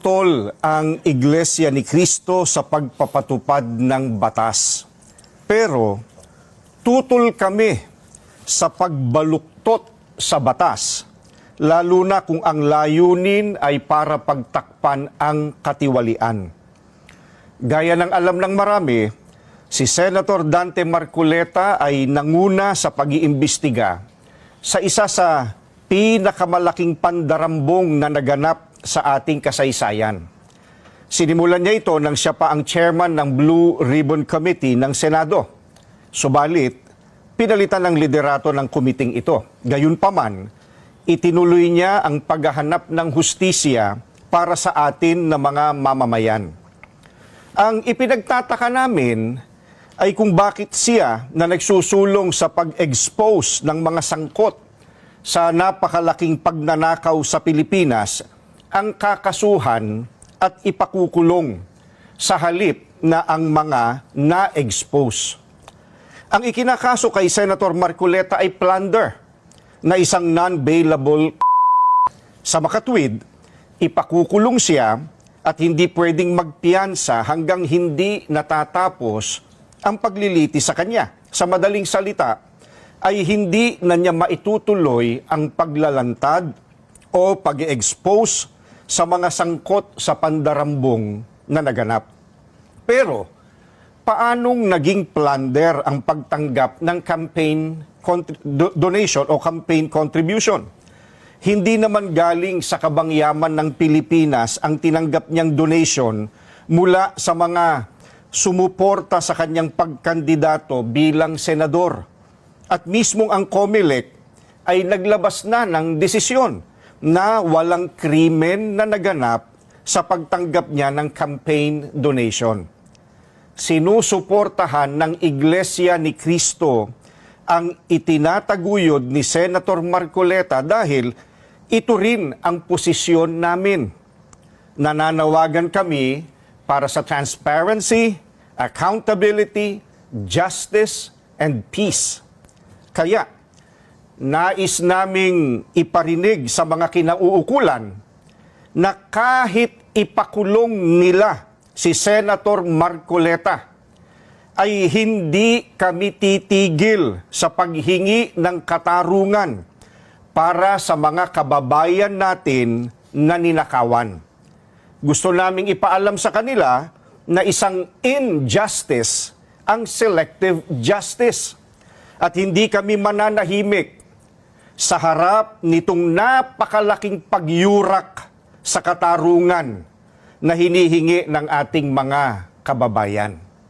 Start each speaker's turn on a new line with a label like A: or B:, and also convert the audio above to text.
A: Tol ang Iglesia ni Cristo sa pagpapatupad ng batas. Pero tutol kami sa pagbaluktot sa batas, lalo na kung ang layunin ay para pagtakpan ang katiwalian. Gaya ng alam ng marami, si Senator Dante Marcoleta ay nanguna sa pag-iimbestiga sa isa sa pinakamalaking pandarambong na naganap sa ating kasaysayan. Sinimulan niya ito nang siya pa ang chairman ng Blue Ribbon Committee ng Senado. Subalit, pinalitan ng liderato ng kumiting ito. Gayunpaman, itinuloy niya ang paghahanap ng hustisya para sa atin na mga mamamayan. Ang ipinagtataka namin ay kung bakit siya na nagsusulong sa pag-expose ng mga sangkot sa napakalaking pagnanakaw sa Pilipinas ang kakasuhan at ipakukulong sa halip na ang mga na-expose. Ang ikinakaso kay Senator Marcoleta ay plunder na isang non-bailable. Sa makatwid, ipakukulong siya at hindi pwedeng magpiyansa hanggang hindi natatapos ang pagliliti sa kanya. Sa madaling salita, ay hindi na niya maitutuloy ang paglalantad o pag-expose sa mga sangkot sa pandarambong na naganap. Pero, paanong naging plunder ang pagtanggap ng campaign donation o campaign contribution? Hindi naman galing sa kabangyaman ng Pilipinas ang tinanggap niyang donation mula sa mga sumuporta sa kanyang pagkandidato bilang senador. At mismong ang COMELEC ay naglabas na ng desisyon na walang krimen na naganap sa pagtanggap niya ng campaign donation. Sinusuportahan ng Iglesia ni Cristo ang itinataguyod ni Senator Marcoleta dahil ito rin ang posisyon namin. Nananawagan kami para sa transparency, accountability, justice, and peace. Kaya, nais naming iparinig sa mga kinauukulan na kahit ipakulong nila si Senator Marcoleta, ay hindi kami titigil sa paghingi ng katarungan para sa mga kababayan natin na ninakawan. Gusto naming ipaalam sa kanila na isang injustice ang selective justice at hindi kami mananahimik sa harap nitong napakalaking pagyurak sa katarungan na hinihingi ng ating mga kababayan.